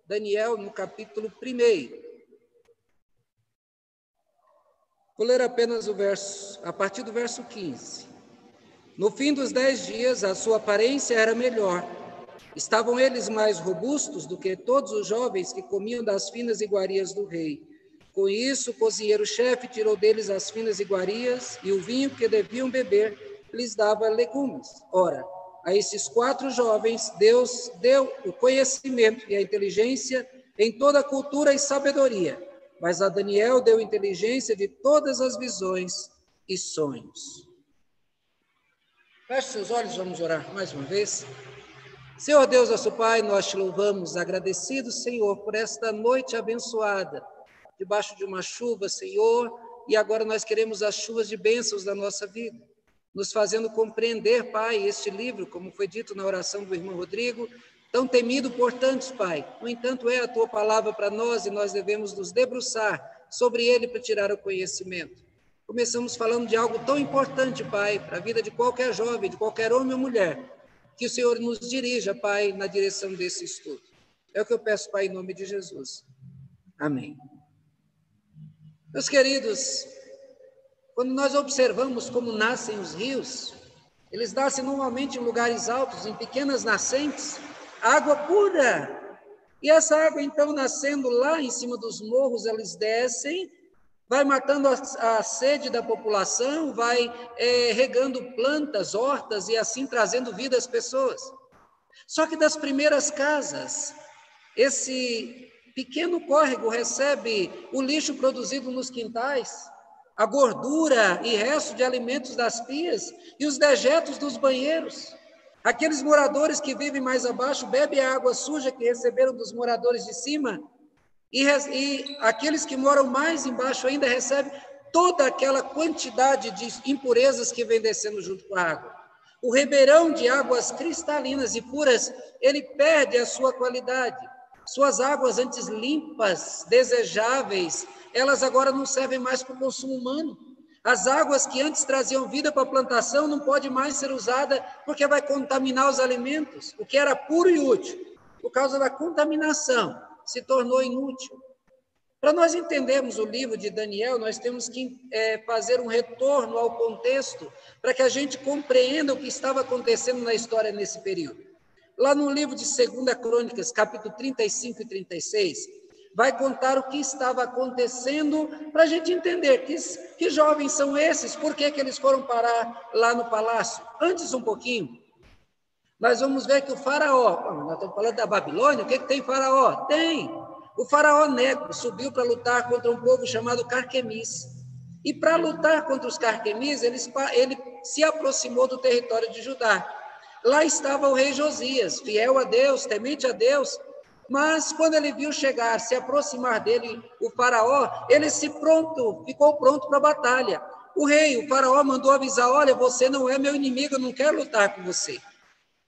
Daniel no capítulo 1. Vou ler apenas a partir do verso 15. No fim dos 10 dias, a sua aparência era melhor. Estavam eles mais robustos do que todos os jovens que comiam das finas iguarias do rei. Com isso, o cozinheiro-chefe tirou deles as finas iguarias e o vinho que deviam beber lhes dava legumes. Ora, a esses 4 jovens, Deus deu o conhecimento e a inteligência em toda a cultura e sabedoria, mas a Daniel deu inteligência de todas as visões e sonhos. Feche seus olhos, vamos orar mais uma vez. Senhor Deus, nosso Pai, nós te louvamos, agradecidos, Senhor, por esta noite abençoada, debaixo de uma chuva, Senhor, e agora nós queremos as chuvas de bênçãos da nossa vida, nos fazendo compreender, Pai, este livro, como foi dito na oração do irmão Rodrigo, tão temido por tantos, Pai. No entanto, é a Tua palavra para nós e nós devemos nos debruçar sobre ele para tirar o conhecimento. Começamos falando de algo tão importante, Pai, para a vida de qualquer jovem, de qualquer homem ou mulher, que o Senhor nos dirija, Pai, na direção desse estudo. É o que eu peço, Pai, em nome de Jesus. Amém. Meus queridos, quando nós observamos como nascem os rios, eles nascem normalmente em lugares altos, em pequenas nascentes, água pura. E essa água, então, nascendo lá em cima dos morros, eles descem, vai matando a sede da população, vai regando plantas, hortas e assim trazendo vida às pessoas. Só que das primeiras casas, esse pequeno córrego recebe o lixo produzido nos quintais, a gordura e resto de alimentos das pias e os dejetos dos banheiros. Aqueles moradores que vivem mais abaixo bebem a água suja que receberam dos moradores de cima, e aqueles que moram mais embaixo ainda recebem toda aquela quantidade de impurezas que vem descendo junto com a água. O ribeirão de águas cristalinas e puras, ele perde a sua qualidade. Suas águas antes limpas, desejáveis, elas agora não servem mais para o consumo humano. As águas que antes traziam vida para a plantação não pode mais ser usada porque vai contaminar os alimentos. O que era puro e útil, por causa da contaminação, se tornou inútil. Para nós entendermos o livro de Daniel, nós temos que fazer um retorno ao contexto para que a gente compreenda o que estava acontecendo na história nesse período. Lá no livro de 2 Crônicas, capítulo 35 e 36, vai contar o que estava acontecendo para a gente entender que jovens são esses, por que eles foram parar lá no palácio. Antes um pouquinho, nós vamos ver que o faraó, nós estamos falando da Babilônia, o que tem faraó? Tem! O faraó Neco subiu para lutar contra um povo chamado Carquemis. E para lutar contra os Carquemis, ele se aproximou do território de Judá. Lá estava o rei Josias, fiel a Deus, temente a Deus, mas quando ele viu chegar, se aproximar dele, o faraó, ele ficou pronto para a batalha. O faraó mandou avisar, olha, você não é meu inimigo, eu não quero lutar com você.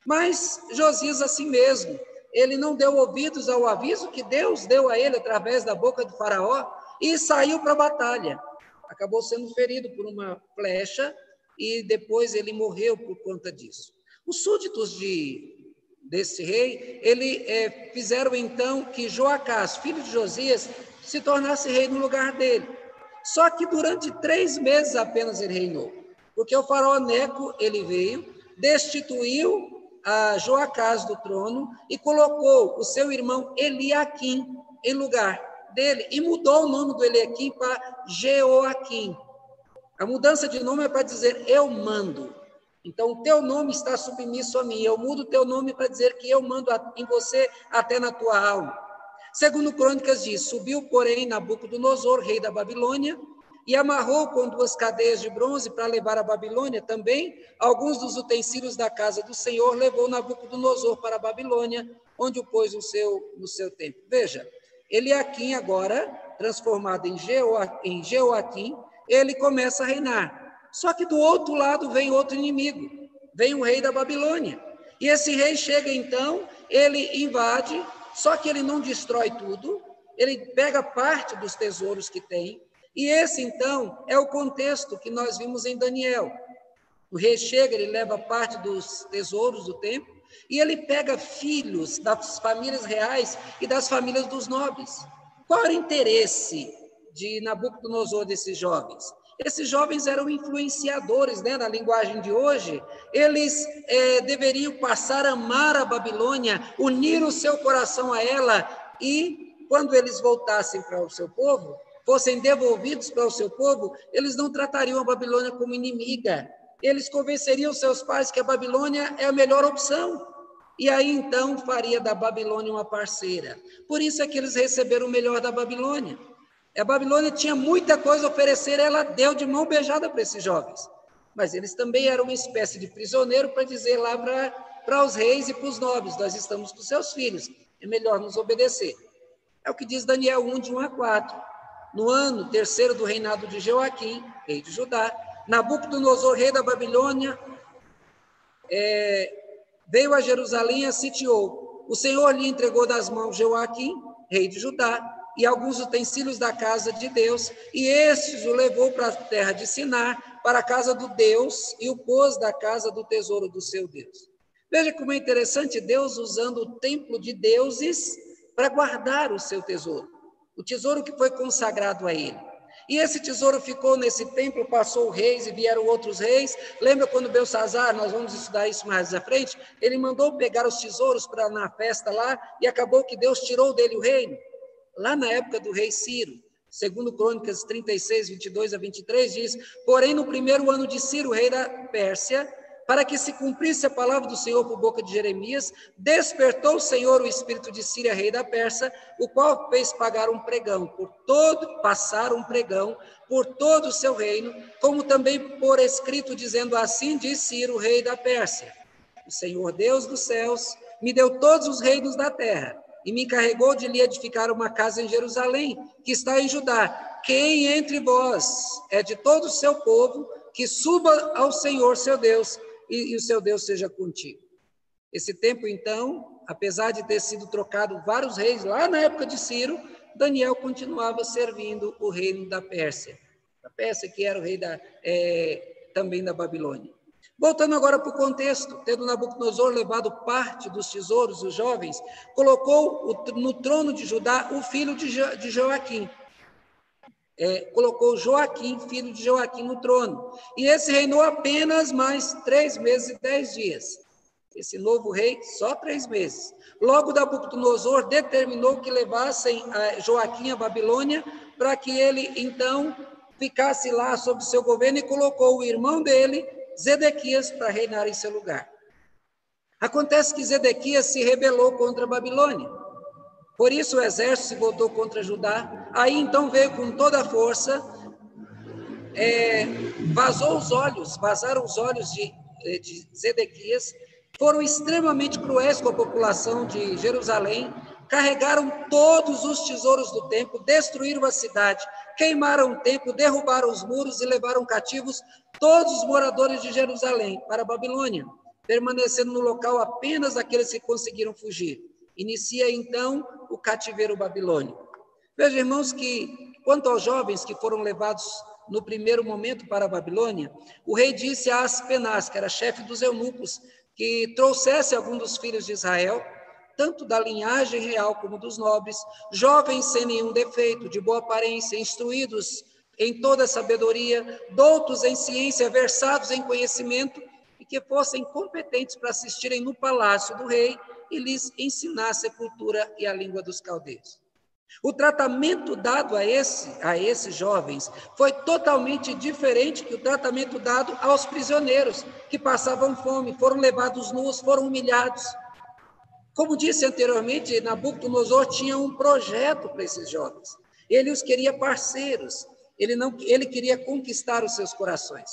Mas Josias, assim mesmo, ele não deu ouvidos ao aviso que Deus deu a ele através da boca do faraó e saiu para a batalha. Acabou sendo ferido por uma flecha e depois ele morreu por conta disso. Os súditos desse rei, fizeram então que Joacás, filho de Josias, se tornasse rei no lugar dele. Só que durante 3 meses apenas ele reinou, porque o faraó Neco, ele veio, destituiu a Joacás do trono e colocou o seu irmão Eliaquim em lugar dele e mudou o nome do Eliaquim para Jeoaquim. A mudança de nome é para dizer eu mando. Então o teu nome está submisso a mim, eu mudo o teu nome para dizer que eu mando em você até na tua alma. Segundo Crônicas diz, subiu porém Nabucodonosor, rei da Babilônia, e amarrou com 2 cadeias de bronze para levar a Babilônia também. Alguns dos utensílios da casa do Senhor levou Nabucodonosor para a Babilônia, onde o pôs no seu templo. Veja, Eliaquim agora, transformado em Jeoaquim, ele começa a reinar. Só que do outro lado vem outro inimigo, vem o rei da Babilônia. E esse rei chega então, ele invade, só que ele não destrói tudo, ele pega parte dos tesouros que tem. E esse, então, é o contexto que nós vimos em Daniel. O rei chega, ele leva parte dos tesouros do templo, E ele pega filhos das famílias reais e das famílias dos nobres. Qual era o interesse de Nabucodonosor desses jovens? Esses jovens eram influenciadores, né, na linguagem de hoje. Eles deveriam passar a amar a Babilônia, unir o seu coração a ela, e quando eles voltassem para o seu povo, fossem devolvidos para o seu povo, eles não tratariam a Babilônia como inimiga. Eles convenceriam seus pais que a Babilônia é a melhor opção. E aí, então, faria da Babilônia uma parceira. Por isso é que eles receberam o melhor da Babilônia. A Babilônia tinha muita coisa a oferecer, ela deu de mão beijada para esses jovens. Mas eles também eram uma espécie de prisioneiro para dizer lá para os reis e para os nobres: nós estamos com seus filhos, é melhor nos obedecer. É o que diz Daniel 1, de 1 a 4. No ano terceiro do reinado de Joaquim, rei de Judá, Nabucodonosor, rei da Babilônia, veio a Jerusalém e a sitiou. O Senhor lhe entregou das mãos Joaquim, rei de Judá, e alguns utensílios da casa de Deus, e estes o levou para a terra de Sinar, para a casa do Deus, e o pôs da casa do tesouro do seu Deus. Veja como é interessante Deus usando o templo de deuses para guardar o seu tesouro, o tesouro que foi consagrado a ele. E esse tesouro ficou nesse templo, passou reis e vieram outros reis. Lembra quando Belsazar, nós vamos estudar isso mais à frente, ele mandou pegar os tesouros para na festa lá, e acabou que Deus tirou dele o reino. Lá na época do rei Ciro, segundo Crônicas 36, 22 a 23, diz: porém, no primeiro ano de Ciro, rei da Pérsia, para que se cumprisse a palavra do Senhor por boca de Jeremias, despertou o Senhor o espírito de Síria, rei da Pérsia, o qual fez pagar um pregão passar um pregão por todo o seu reino, como também por escrito, dizendo: assim diz Ciro, rei da Pérsia: o Senhor Deus dos céus me deu todos os reinos da terra, e me encarregou de lhe edificar uma casa em Jerusalém, que está em Judá. Quem entre vós é de todo o seu povo, que suba ao Senhor seu Deus, e o seu Deus seja contigo. Esse tempo, então, apesar de ter sido trocado vários reis lá na época de Ciro, Daniel continuava servindo o reino da Pérsia. A Pérsia, que era o rei também da Babilônia. Voltando agora para o contexto, tendo Nabucodonosor levado parte dos tesouros dos jovens, colocou no trono de Judá o filho de Joaquim. Colocou Joaquim, filho de Joaquim, no trono. E esse reinou apenas mais 3 meses e 10 dias. Esse novo rei, só 3 meses. Logo, Nabucodonosor determinou que levassem Joaquim à Babilônia, para que ele, então, ficasse lá sob seu governo, e colocou o irmão dele, Zedequias, para reinar em seu lugar. Acontece que Zedequias se rebelou contra a Babilônia. Por isso o exército se voltou contra Judá. Aí então veio com toda a força, vazaram os olhos de Zedequias, foram extremamente cruéis com a população de Jerusalém, carregaram todos os tesouros do templo, destruíram a cidade, queimaram o templo, derrubaram os muros e levaram cativos todos os moradores de Jerusalém para a Babilônia, permanecendo no local apenas aqueles que conseguiram fugir. Inicia então o cativeiro babilônico. Veja, irmãos, que quanto aos jovens que foram levados no primeiro momento para a Babilônia, o rei disse a Aspenaz, que era chefe dos eunucos, que trouxesse algum dos filhos de Israel, tanto da linhagem real como dos nobres, jovens sem nenhum defeito, de boa aparência, instruídos em toda a sabedoria, doutos em ciência, versados em conhecimento, e que fossem competentes para assistirem no palácio do rei e lhes ensinasse a cultura e a língua dos caldeus. O tratamento dado a esses jovens foi totalmente diferente que o tratamento dado aos prisioneiros que passavam fome, foram levados nus, foram humilhados. Como disse anteriormente, Nabucodonosor tinha um projeto para esses jovens. Ele os queria parceiros, ele queria conquistar os seus corações.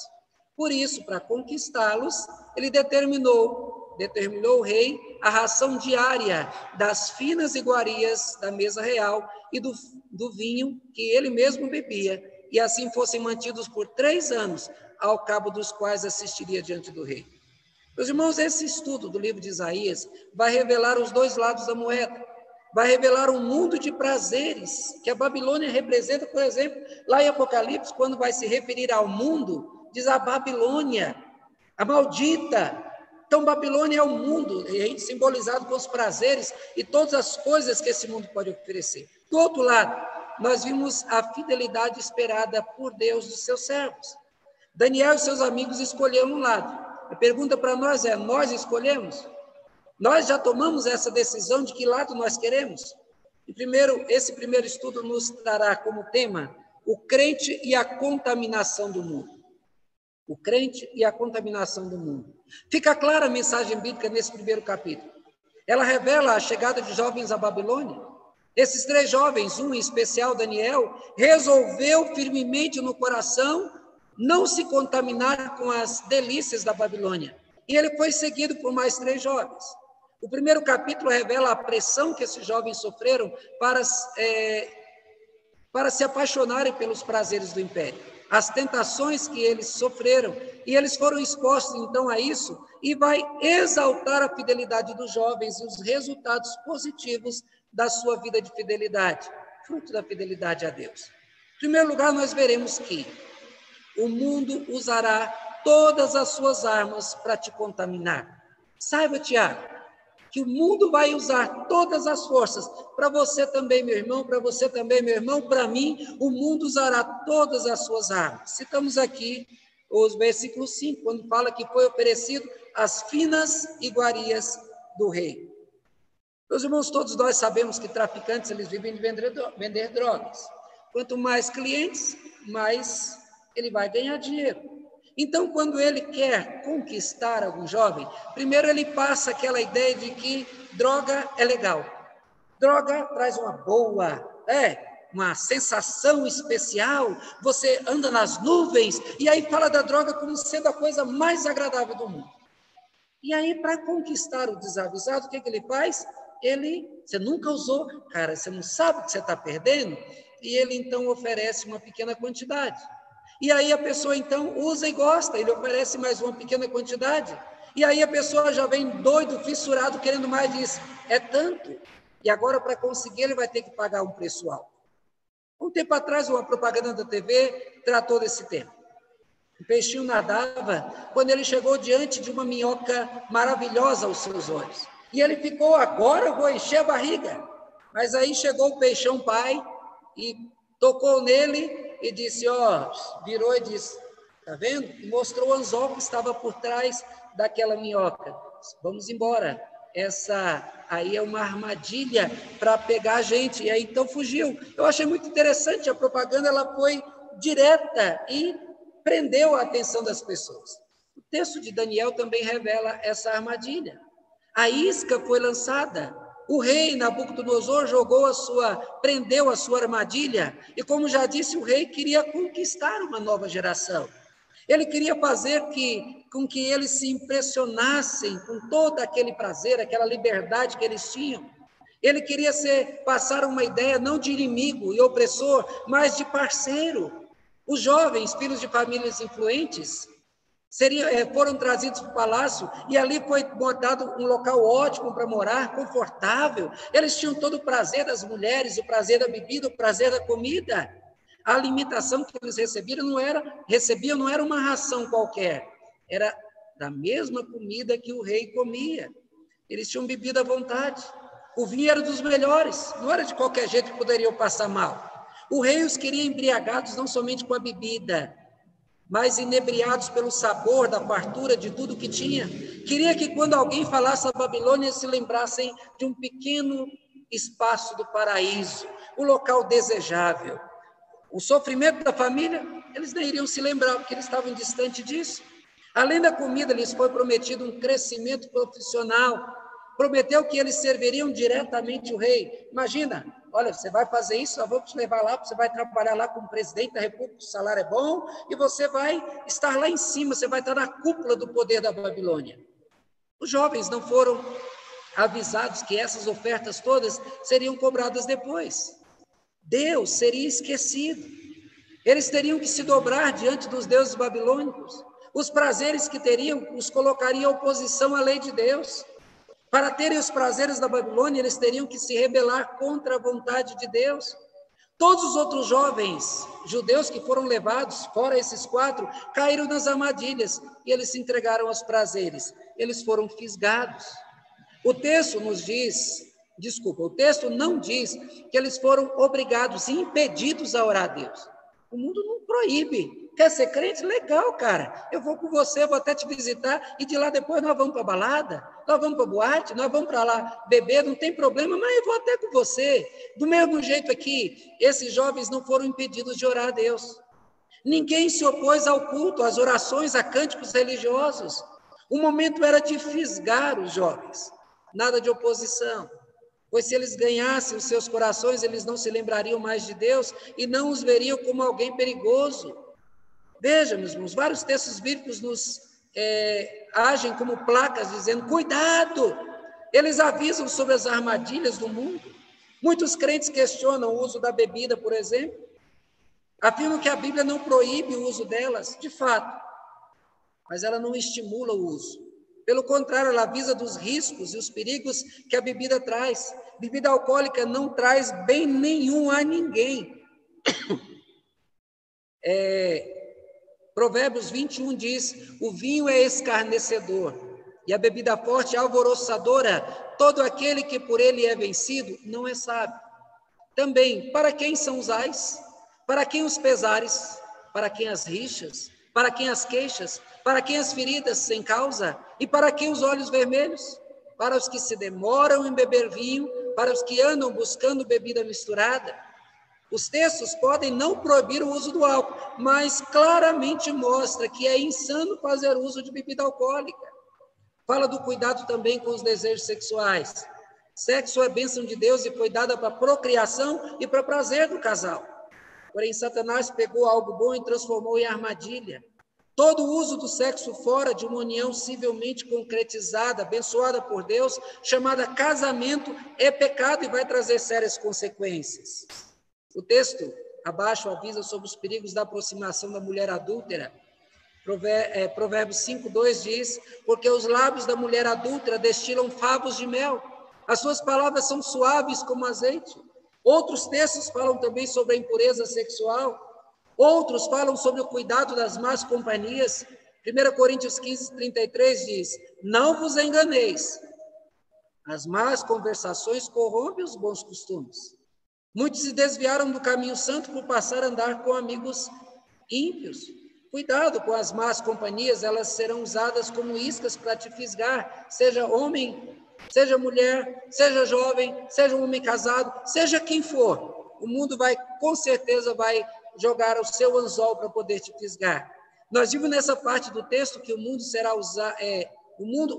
Por isso, para conquistá-los, ele determinou o rei a ração diária das finas iguarias da mesa real e do vinho que ele mesmo bebia, e assim fossem mantidos por 3 anos, ao cabo dos quais assistiria diante do rei. Meus irmãos, esse estudo do livro de Isaías vai revelar os 2 lados da moeda, vai revelar um mundo de prazeres que a Babilônia representa. Por exemplo, lá em Apocalipse, quando vai se referir ao mundo, diz a Babilônia, a maldita, Então, Babilônia é o mundo, simbolizado com os prazeres e todas as coisas que esse mundo pode oferecer. Do outro lado, nós vimos a fidelidade esperada por Deus dos seus servos. Daniel e seus amigos escolheram um lado. A pergunta para nós é: nós escolhemos? Nós já tomamos essa decisão de que lado nós queremos? E esse primeiro estudo nos trará como tema o crente e a contaminação do mundo. O crente e a contaminação do mundo. Fica clara a mensagem bíblica nesse primeiro capítulo. Ela revela a chegada de jovens à Babilônia. Esses 3 jovens, um em especial, Daniel, resolveu firmemente no coração não se contaminar com as delícias da Babilônia. E ele foi seguido por mais 3 jovens. O primeiro capítulo revela a pressão que esses jovens sofreram para se apaixonarem pelos prazeres do império, as tentações que eles sofreram, e eles foram expostos então a isso, e vai exaltar a fidelidade dos jovens e os resultados positivos da sua vida de fidelidade, fruto da fidelidade a Deus. Em primeiro lugar, nós veremos que o mundo usará todas as suas armas para te contaminar. Saiba, Tiago, que o mundo vai usar todas as forças, para você também, meu irmão, para você também, meu irmão, para mim, o mundo usará todas as suas armas. Citamos aqui os versículos 5, quando fala que foi oferecido as finas iguarias do rei. Meus irmãos, todos nós sabemos que traficantes, eles vivem de vender drogas. Quanto mais clientes, mais ele vai ganhar dinheiro. Então, quando ele quer conquistar algum jovem, primeiro ele passa aquela ideia de que droga é legal. Droga traz uma sensação especial, você anda nas nuvens, e aí fala da droga como sendo a coisa mais agradável do mundo. E aí, para conquistar o desavisado, o que ele faz? Você nunca usou, cara, você não sabe o que você está perdendo, e ele então oferece uma pequena quantidade. E aí a pessoa então usa e gosta, ele oferece mais uma pequena quantidade. E aí a pessoa já vem doido, fissurado, querendo mais, diz, é tanto. E agora para conseguir ele vai ter que pagar um preço alto. Um tempo atrás uma propaganda da TV tratou desse tema. O peixinho nadava quando ele chegou diante de uma minhoca maravilhosa aos seus olhos. E ele ficou, agora eu vou encher a barriga. Mas aí chegou o peixão pai e tocou nele e disse, virou e disse, está vendo? E mostrou o anzol que estava por trás daquela minhoca. Vamos embora. Essa aí é uma armadilha para pegar a gente. E aí então fugiu. Eu achei muito interessante, a propaganda ela foi direta e prendeu a atenção das pessoas. O texto de Daniel também revela essa armadilha. A isca foi lançada. O rei Nabucodonosor prendeu a sua armadilha, e como já disse, o rei queria conquistar uma nova geração. Ele queria fazer com que eles se impressionassem com todo aquele prazer, aquela liberdade que eles tinham. Ele queria passar uma ideia não de inimigo e opressor, mas de parceiro. Os jovens, filhos de famílias influentes, foram trazidos para o palácio e ali foi montado um local ótimo para morar, confortável. Eles tinham todo o prazer das mulheres, o prazer da bebida, o prazer da comida. A alimentação que eles recebiam não era uma ração qualquer, era da mesma comida que o rei comia. Eles tinham bebida à vontade. O vinho era dos melhores, não era de qualquer jeito que poderiam passar mal. O rei os queria embriagados não somente com a bebida, mas inebriados pelo sabor da fartura de tudo que tinha. Queria que quando alguém falasse a Babilônia, se lembrassem de um pequeno espaço do paraíso, um local desejável. O sofrimento da família, eles nem iriam se lembrar, porque eles estavam distante disso. Além da comida, lhes foi prometido um crescimento profissional. Prometeu que eles serviriam diretamente o rei. Imagina, olha, você vai fazer isso, eu vou te levar lá, você vai trabalhar lá como presidente da república, o salário é bom, e você vai estar lá em cima, você vai estar na cúpula do poder da Babilônia. Os jovens não foram avisados que essas ofertas todas seriam cobradas depois. Deus seria esquecido. Eles teriam que se dobrar diante dos deuses babilônicos. Os prazeres que teriam os colocaria em oposição à lei de Deus. Para terem os prazeres da Babilônia, eles teriam que se rebelar contra a vontade de Deus. Todos os outros jovens judeus que foram levados, fora esses 4, caíram nas armadilhas e eles se entregaram aos prazeres. eles foram fisgados. O texto não diz que eles foram obrigados e impedidos a orar a Deus. O mundo não proíbe. Quer ser crente? Legal, cara. Eu vou com você, vou até te visitar, e de lá depois nós vamos para a balada, nós vamos para a boate, nós vamos para lá beber, não tem problema, mas eu vou até com você. Do mesmo jeito aqui, esses jovens não foram impedidos de orar a Deus. Ninguém se opôs ao culto, às orações, a cânticos religiosos. O momento era de fisgar os jovens, nada de oposição. Pois se eles ganhassem os seus corações, eles não se lembrariam mais de Deus e não os veriam como alguém perigoso. Veja, meus irmãos, vários textos bíblicos nos agem como placas, dizendo, cuidado! Eles avisam sobre as armadilhas do mundo. Muitos crentes questionam o uso da bebida, por exemplo. Afirmam que a Bíblia não proíbe o uso delas, de fato, mas ela não estimula o uso. Pelo contrário, ela avisa dos riscos e os perigos que a bebida traz. Bebida alcoólica não traz bem nenhum a ninguém. Provérbios 21 diz, o vinho é escarnecedor e a bebida forte é alvoroçadora. Todo aquele que por ele é vencido não é sábio. Também, para quem são os ais? Para quem os pesares? Para quem as rixas? Para quem as queixas? Para quem as feridas sem causa? E para quem os olhos vermelhos? Para os que se demoram em beber vinho, para os que andam buscando bebida misturada. Os textos podem não proibir o uso do álcool, mas claramente mostra que é insano fazer uso de bebida alcoólica. Fala do cuidado também com os desejos sexuais. Sexo é bênção de Deus e foi dada para procriação e para prazer do casal. Porém, Satanás pegou algo bom e transformou em armadilha. Todo o uso do sexo fora de uma união civilmente concretizada, abençoada por Deus, chamada casamento, é pecado e vai trazer sérias consequências. O texto abaixo avisa sobre os perigos da aproximação da mulher adúltera. Provérbios 5:2 diz, porque os lábios da mulher adúltera destilam favos de mel, as suas palavras são suaves como azeite. Outros textos falam também sobre a impureza sexual. Outros falam sobre o cuidado das más companhias. 1 Coríntios 15:33 diz, não vos enganeis, as más conversações corrompem os bons costumes. Muitos se desviaram do caminho santo por passar a andar com amigos ímpios. Cuidado com as más companhias, elas serão usadas como iscas para te fisgar, seja homem, seja mulher, seja jovem, seja um homem casado, seja quem for. O mundo com certeza vai jogar o seu anzol para poder te fisgar. Nós vimos nessa parte do texto que o mundo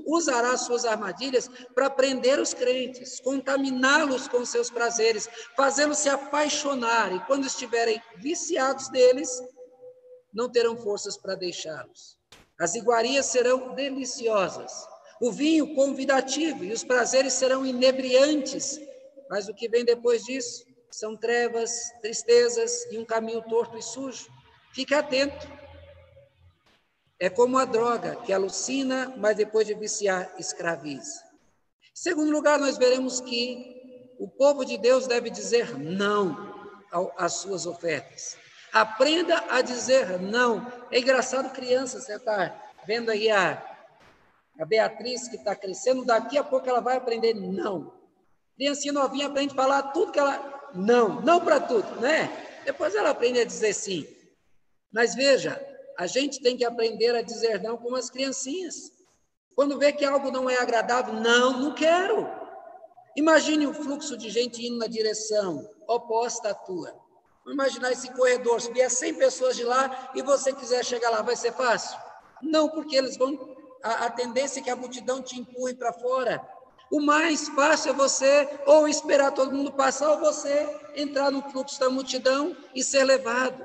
usará suas armadilhas para prender os crentes, contaminá-los com seus prazeres, fazê-los se apaixonar, e quando estiverem viciados deles, não terão forças para deixá-los. As iguarias serão deliciosas, o vinho convidativo e os prazeres serão inebriantes, mas o que vem depois disso são trevas, tristezas e um caminho torto e sujo. Fique atento. É como a droga, que alucina, mas depois de viciar, escraviza. Em segundo lugar, nós veremos que o povo de Deus deve dizer não às suas ofertas. Aprenda a dizer não. É engraçado, criança, você está vendo aí a Beatriz, que está crescendo, daqui a pouco ela vai aprender não. Criancinha novinha aprende a falar tudo que ela... Não para tudo, né? Depois ela aprende a dizer sim. Mas veja, a gente tem que aprender a dizer não como as criancinhas. Quando vê que algo não é agradável, não quero. Imagine um fluxo de gente indo na direção oposta à tua. Vamos imaginar esse corredor, se vier 100 pessoas de lá e você quiser chegar lá, vai ser fácil? Não, porque eles vão... A tendência é que a multidão te empurre para fora. O mais fácil é você ou esperar todo mundo passar ou você entrar no fluxo da multidão e ser levado.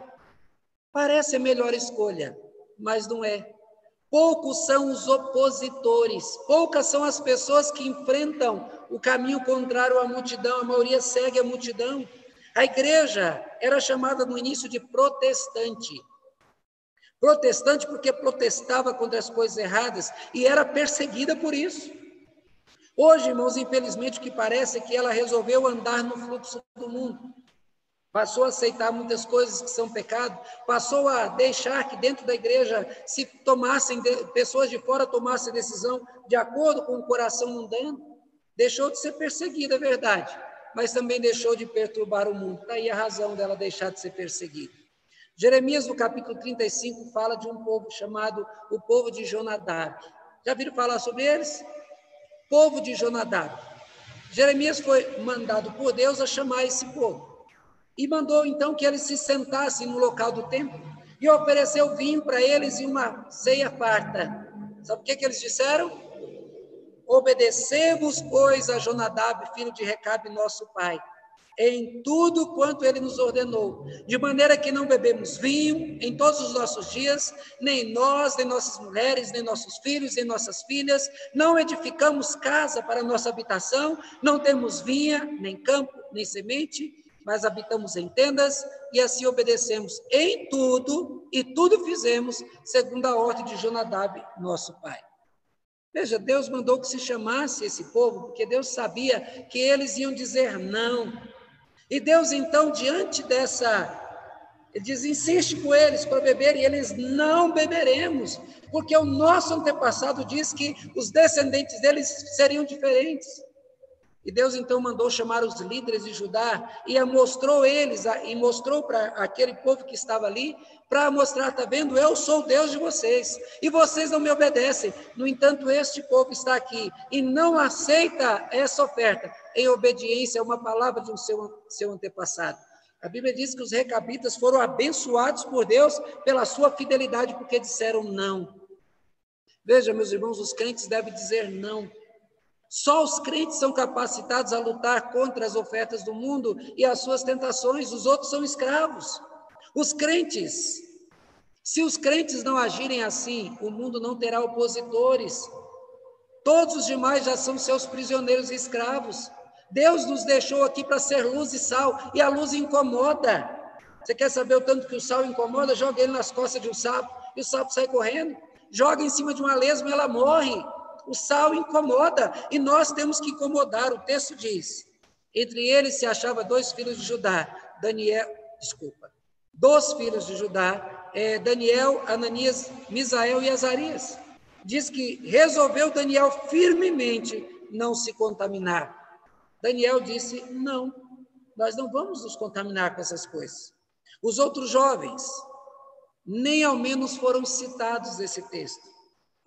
Parece a melhor escolha, mas não é. Poucos são os opositores, poucas são as pessoas que enfrentam o caminho contrário à multidão, a maioria segue a multidão. A igreja era chamada no início de protestante. Protestante porque protestava contra as coisas erradas e era perseguida por isso. Hoje, irmãos, infelizmente, o que parece é que ela resolveu andar no fluxo do mundo. passou a aceitar muitas coisas que são pecado, passou a deixar que dentro da igreja se tomassem, pessoas de fora tomassem decisão de acordo com o coração mundano, deixou de ser perseguida, é verdade, mas também deixou de perturbar o mundo. Daí a razão dela deixar de ser perseguida. Jeremias, no capítulo 35, fala de um povo chamado o povo de Jonadab. Já viram falar sobre eles? Povo de Jonadab. Jeremias foi mandado por Deus a chamar esse povo. E mandou então que eles se sentassem no local do templo e ofereceu vinho para eles e uma ceia farta. Sabe o que eles disseram? Obedecemos, pois, a Jonadab, filho de Recabe, nosso pai, em tudo quanto ele nos ordenou, de maneira que não bebemos vinho em todos os nossos dias, nem nós, nem nossas mulheres, nem nossos filhos, nem nossas filhas, não edificamos casa para nossa habitação, não temos vinha, nem campo, nem semente, mas habitamos em tendas e assim obedecemos em tudo, e tudo fizemos segundo a ordem de Jonadab, nosso pai. Veja, Deus mandou que se chamasse esse povo, porque Deus sabia que eles iam dizer não. E Deus, então, diante dessa, ele diz, insiste com eles para beber, e eles não beberemos, porque o nosso antepassado diz que os descendentes deles seriam diferentes. E Deus, então, mandou chamar os líderes de Judá e mostrou eles, e mostrou para aquele povo que estava ali, para mostrar, está vendo, eu sou o Deus de vocês, e vocês não me obedecem. No entanto, este povo está aqui e não aceita essa oferta, em obediência a uma palavra de um seu antepassado. A Bíblia diz que os recabitas foram abençoados por Deus pela sua fidelidade, porque disseram não. Veja, meus irmãos, os crentes devem dizer não. Só os crentes são capacitados a lutar contra as ofertas do mundo e as suas tentações, os outros são escravos. Os crentes, se os crentes não agirem assim, o mundo não terá opositores. Todos os demais já são seus prisioneiros e escravos. Deus nos deixou aqui para ser luz e sal, e a luz incomoda. Você quer saber o tanto que o sal incomoda? Joga ele nas costas de um sapo, e o sapo sai correndo. Joga em cima de uma lesma, ela morre. O sal incomoda, e nós temos que incomodar. O texto diz, entre eles se achava dois filhos de Judá, dos filhos de Judá, Daniel, Ananias, Misael e Azarias. Diz que resolveu Daniel firmemente não se contaminar. Daniel disse, não, nós não vamos nos contaminar com essas coisas. Os outros jovens, nem ao menos foram citados nesse texto.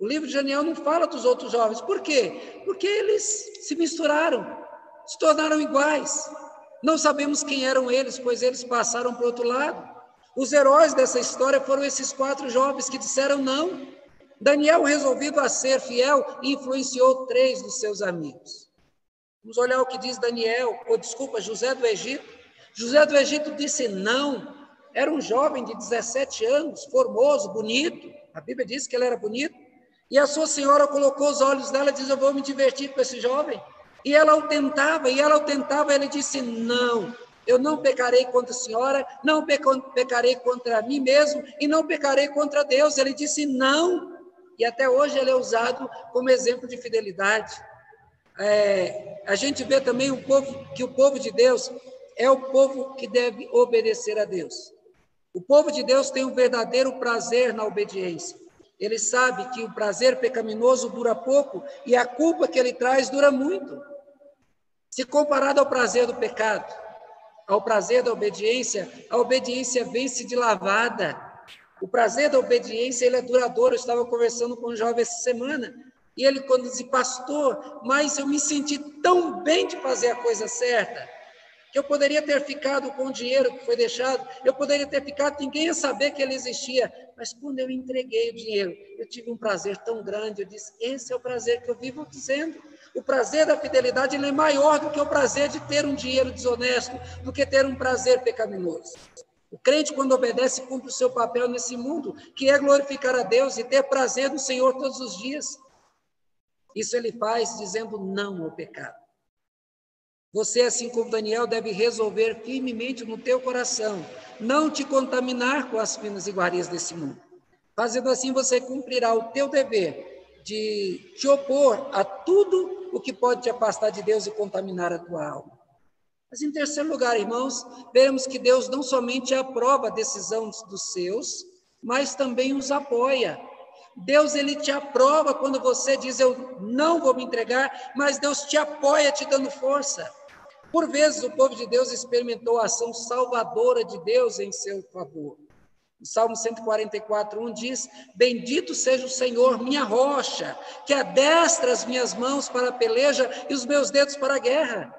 O livro de Daniel não fala dos outros jovens. Por quê? Porque eles se misturaram, se tornaram iguais. Não sabemos quem eram eles, pois eles passaram para o outro lado. Os heróis dessa história foram esses 4 jovens que disseram não. Daniel, resolvido a ser fiel, influenciou 3 dos seus amigos. Vamos olhar o que diz José do Egito. José do Egito disse não. Era um jovem de 17 anos, formoso, bonito. A Bíblia diz que ele era bonito. E a sua senhora colocou os olhos dela e diz, eu vou me divertir com esse jovem. E ela o tentava, ele disse, não, eu não pecarei contra a senhora, não pecarei contra mim mesmo, e não pecarei contra Deus. Ele disse, não. E até hoje ele é usado como exemplo de fidelidade. A gente vê também que o povo de Deus é o povo que deve obedecer a Deus. O povo de Deus tem um verdadeiro prazer na obediência. Ele sabe que o prazer pecaminoso dura pouco e a culpa que ele traz dura muito. Se comparado ao prazer do pecado, ao prazer da obediência, a obediência vence de lavada. O prazer da obediência, ele é duradouro. Eu estava conversando com um jovem essa semana, e ele, quando disse, pastor, mas eu me senti tão bem de fazer a coisa certa, que eu poderia ter ficado com o dinheiro que foi deixado, eu poderia ter ficado, ninguém ia saber que ele existia, mas quando eu entreguei o dinheiro, eu tive um prazer tão grande, eu disse, esse é o prazer que eu vivo dizendo. O prazer da fidelidade, ele é maior do que o prazer de ter um dinheiro desonesto, do que ter um prazer pecaminoso. O crente, quando obedece, cumpre o seu papel nesse mundo, que é glorificar a Deus e ter prazer no Senhor todos os dias. Isso ele faz dizendo não ao pecado. Você, assim como Daniel, deve resolver firmemente no teu coração não te contaminar com as finas iguarias desse mundo. Fazendo assim, você cumprirá o teu dever de te opor a tudo o que pode te afastar de Deus e contaminar a tua alma. Mas, em terceiro lugar, irmãos, veremos que Deus não somente aprova a decisão dos seus, mas também os apoia. Deus, ele te aprova quando você diz, eu não vou me entregar, mas Deus te apoia, te dando força. Por vezes, o povo de Deus experimentou a ação salvadora de Deus em seu favor. O Salmo 144:1 diz, bendito seja o Senhor, minha rocha, que adestra as minhas mãos para a peleja e os meus dedos para a guerra.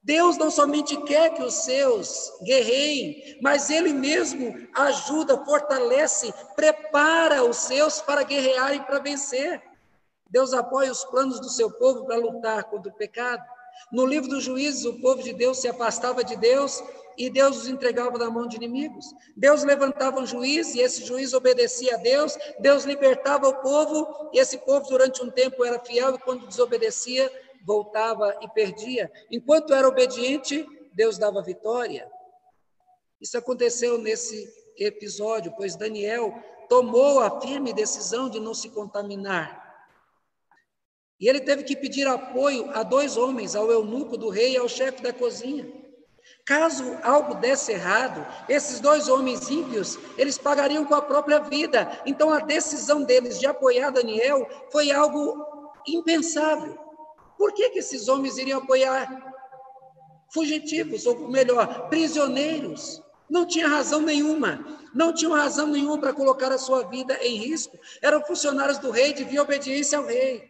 Deus não somente quer que os seus guerreiem, mas Ele mesmo ajuda, fortalece, prepara os seus para guerrear e para vencer. Deus apoia os planos do seu povo para lutar contra o pecado. No livro dos Juízes, o povo de Deus se afastava de Deus e Deus os entregava na mão de inimigos. Deus levantava um juiz e esse juiz obedecia a Deus. Deus libertava o povo e esse povo durante um tempo era fiel e quando desobedecia, voltava e perdia. Enquanto era obediente, Deus dava vitória. Isso aconteceu nesse episódio, pois Daniel tomou a firme decisão de não se contaminar. E ele teve que pedir apoio a 2 homens, ao eunuco do rei e ao chefe da cozinha. Caso algo desse errado, esses 2 homens ímpios, eles pagariam com a própria vida. Então a decisão deles de apoiar Daniel foi algo impensável. Por que esses homens iriam apoiar fugitivos, ou melhor, prisioneiros? Não tinha razão nenhuma, não tinham razão nenhuma para colocar a sua vida em risco. Eram funcionários do rei, deviam obediência ao rei.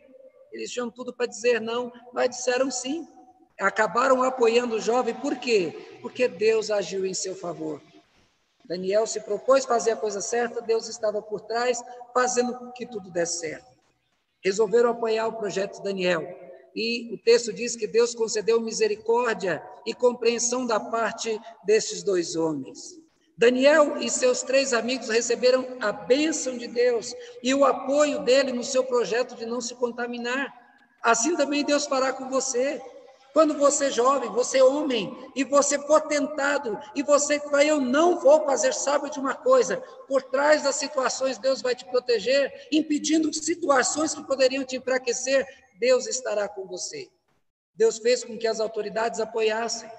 Eles tinham tudo para dizer não, mas disseram sim. Acabaram apoiando o jovem, por quê? Porque Deus agiu em seu favor. Daniel se propôs fazer a coisa certa, Deus estava por trás, fazendo que tudo desse certo. Resolveram apoiar o projeto de Daniel. E o texto diz que Deus concedeu misericórdia e compreensão da parte desses 2 homens. Daniel e seus 3 amigos receberam a bênção de Deus e o apoio dele no seu projeto de não se contaminar. Assim também Deus fará com você. Quando você é jovem, você é homem, e você for tentado, e você vai, eu não vou fazer, sabe de uma coisa, por trás das situações Deus vai te proteger, impedindo situações que poderiam te enfraquecer, Deus estará com você. Deus fez com que as autoridades apoiassem.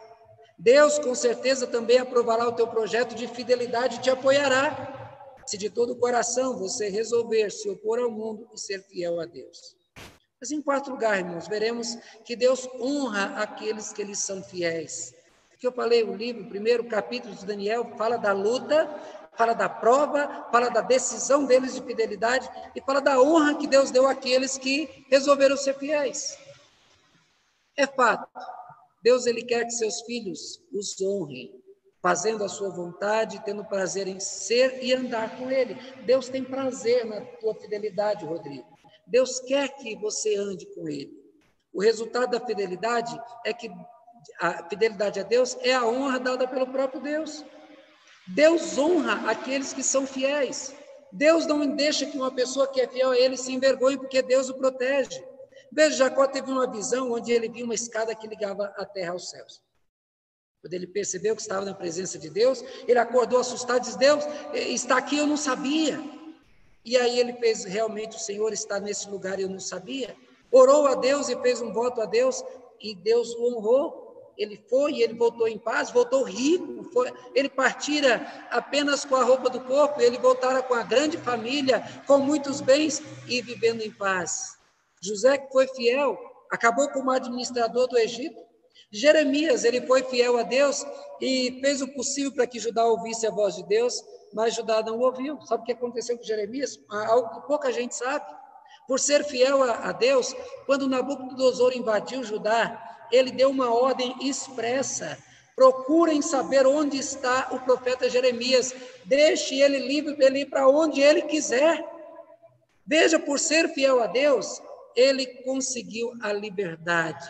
Deus, com certeza, também aprovará o teu projeto de fidelidade e te apoiará, se de todo o coração você resolver se opor ao mundo e ser fiel a Deus. Mas em 4º lugar, irmãos, veremos que Deus honra aqueles que lhes são fiéis. Aqui eu falei, o livro, o 1º capítulo de Daniel, fala da luta, fala da prova, fala da decisão deles de fidelidade e fala da honra que Deus deu àqueles que resolveram ser fiéis. É fato, Deus, ele quer que seus filhos os honrem, fazendo a sua vontade, tendo prazer em ser e andar com ele. Deus tem prazer na tua fidelidade, Rodrigo. Deus quer que você ande com ele. O resultado da fidelidade é que a fidelidade a Deus é a honra dada pelo próprio Deus. Deus honra aqueles que são fiéis. Deus não deixa que uma pessoa que é fiel a ele se envergonhe, porque Deus o protege. Veja, Jacó teve uma visão onde ele viu uma escada que ligava a terra aos céus. Quando ele percebeu que estava na presença de Deus, ele acordou assustado e disse, Deus, está aqui, eu não sabia. E aí ele fez, realmente, o Senhor está nesse lugar, eu não sabia. Orou a Deus e fez um voto a Deus, e Deus o honrou. Ele foi e ele voltou em paz, voltou rico. Ele partira apenas com a roupa do corpo, ele voltara com a grande família, com muitos bens e vivendo em paz. José, que foi fiel, acabou como administrador do Egito. Jeremias, ele foi fiel a Deus e fez o possível para que Judá ouvisse a voz de Deus, mas Judá não ouviu. Sabe o que aconteceu com Jeremias? Algo que pouca gente sabe. Por ser fiel a Deus, quando Nabucodonosor invadiu Judá, ele deu uma ordem expressa: procurem saber onde está o profeta Jeremias, deixe ele livre para ele ir para onde ele quiser. Veja, por ser fiel a Deus, ele conseguiu a liberdade.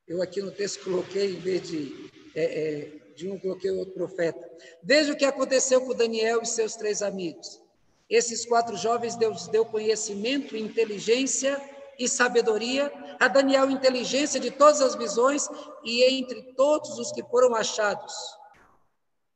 Eu aqui no texto coloquei, em vez de um, coloquei outro profeta. Veja o que aconteceu com Daniel e seus 3 amigos. Esses 4 jovens, Deus deu conhecimento, inteligência e sabedoria. A Daniel, inteligência de todas as visões, e entre todos os que foram achados,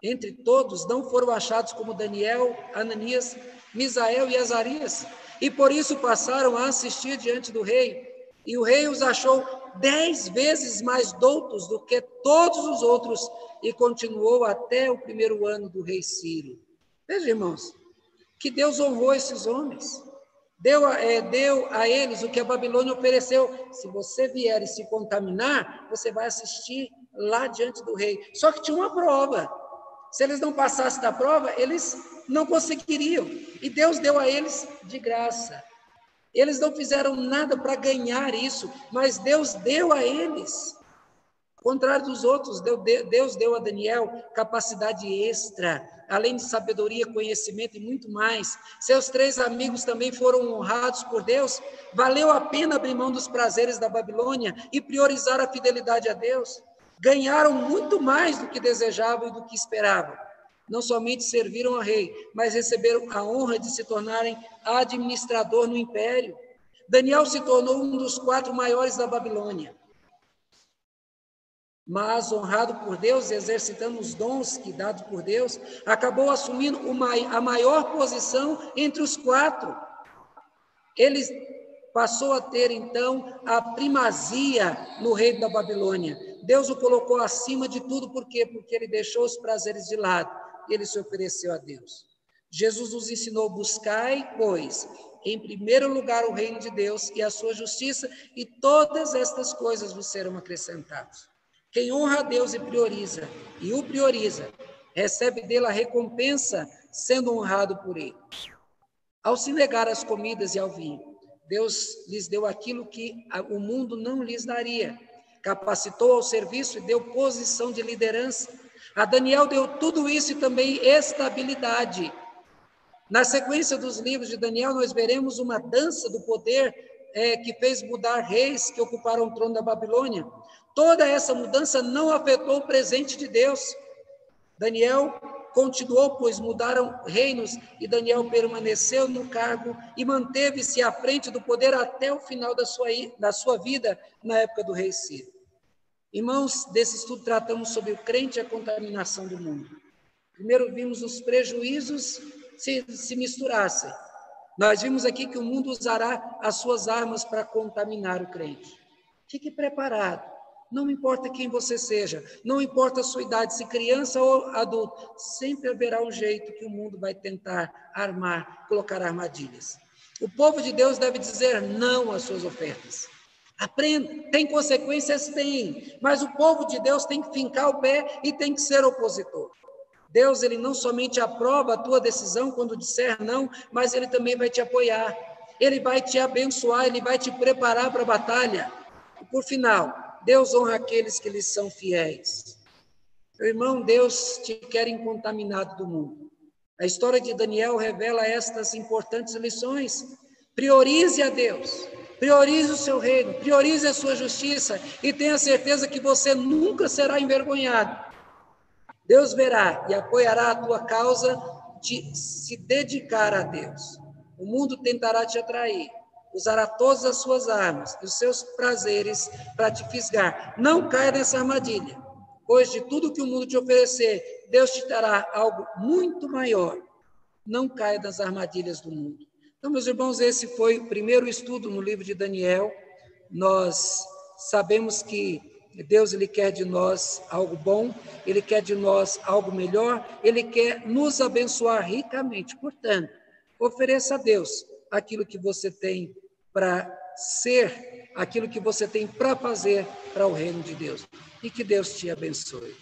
entre todos não foram achados como Daniel, Ananias, Misael e Azarias, e por isso passaram a assistir diante do rei, e o rei os achou 10 vezes mais doutos do que todos os outros, e continuou até o primeiro ano do rei Ciro. Veja, irmãos, que Deus honrou esses homens. Deu a eles o que a Babilônia ofereceu. Se você vier e se contaminar, você vai assistir lá diante do rei. Só que tinha uma prova. Se eles não passassem da prova, eles não conseguiriam. E Deus deu a eles de graça. Eles não fizeram nada para ganhar isso, mas Deus deu a eles. Ao contrário dos outros, Deus deu a Daniel capacidade extra, além de sabedoria, conhecimento e muito mais. Seus 3 amigos também foram honrados por Deus. Valeu a pena abrir mão dos prazeres da Babilônia e priorizar a fidelidade a Deus. Ganharam muito mais do que desejavam e do que esperavam. Não somente serviram ao rei, mas receberam a honra de se tornarem administrador no império. Daniel se tornou um dos 4 maiores da Babilônia. Mas, honrado por Deus, exercitando os dons que dados por Deus, acabou assumindo a maior posição entre os 4. Ele passou a ter, então, a primazia no reino da Babilônia. Deus o colocou acima de tudo, por quê? Porque ele deixou os prazeres de lado, e ele se ofereceu a Deus. Jesus nos ensinou: buscai, pois, em primeiro lugar o reino de Deus e a sua justiça, e todas estas coisas vos serão acrescentadas. Quem honra a Deus e o prioriza, recebe dele a recompensa, sendo honrado por ele. Ao se negar às comidas e ao vinho, Deus lhes deu aquilo que o mundo não lhes daria. Capacitou ao serviço e deu posição de liderança. A Daniel deu tudo isso e também estabilidade. Na sequência dos livros de Daniel, nós veremos uma dança do poder que fez mudar reis que ocuparam o trono da Babilônia. Toda essa mudança não afetou o presente de Deus. Daniel continuou, pois mudaram reinos, e Daniel permaneceu no cargo e manteve-se à frente do poder até o final da sua vida, na época do rei Ciro. Irmãos, desse estudo tratamos sobre o crente e a contaminação do mundo. Primeiro vimos os prejuízos se misturassem. Nós vimos aqui que o mundo usará as suas armas para contaminar o crente. Fique preparado. Não importa quem você seja, não importa a sua idade, se criança ou adulto, sempre haverá um jeito que o mundo vai tentar colocar armadilhas. O povo de Deus deve dizer não às suas ofertas. Aprenda, tem consequências? Tem, mas o povo de Deus tem que fincar o pé e tem que ser opositor. Deus, ele não somente aprova a tua decisão quando disser não, mas ele também vai te apoiar, ele vai te abençoar, ele vai te preparar para a batalha. E por final, Deus honra aqueles que lhes são fiéis. Meu irmão, Deus te quer incontaminado do mundo. A história de Daniel revela estas importantes lições. Priorize a Deus, priorize o seu reino, priorize a sua justiça e tenha certeza que você nunca será envergonhado. Deus verá e apoiará a tua causa de se dedicar a Deus. O mundo tentará te atrair, usará todas as suas armas e os seus prazeres para te fisgar. Não caia nessa armadilha, pois de tudo que o mundo te oferecer, Deus te dará algo muito maior. Não caia nas armadilhas do mundo. Então, meus irmãos, esse foi o primeiro estudo no livro de Daniel. Nós sabemos que Deus, ele quer de nós algo bom, ele quer de nós algo melhor, ele quer nos abençoar ricamente. Portanto, ofereça a Deus aquilo que você tem para ser, aquilo que você tem para fazer para o reino de Deus. E que Deus te abençoe.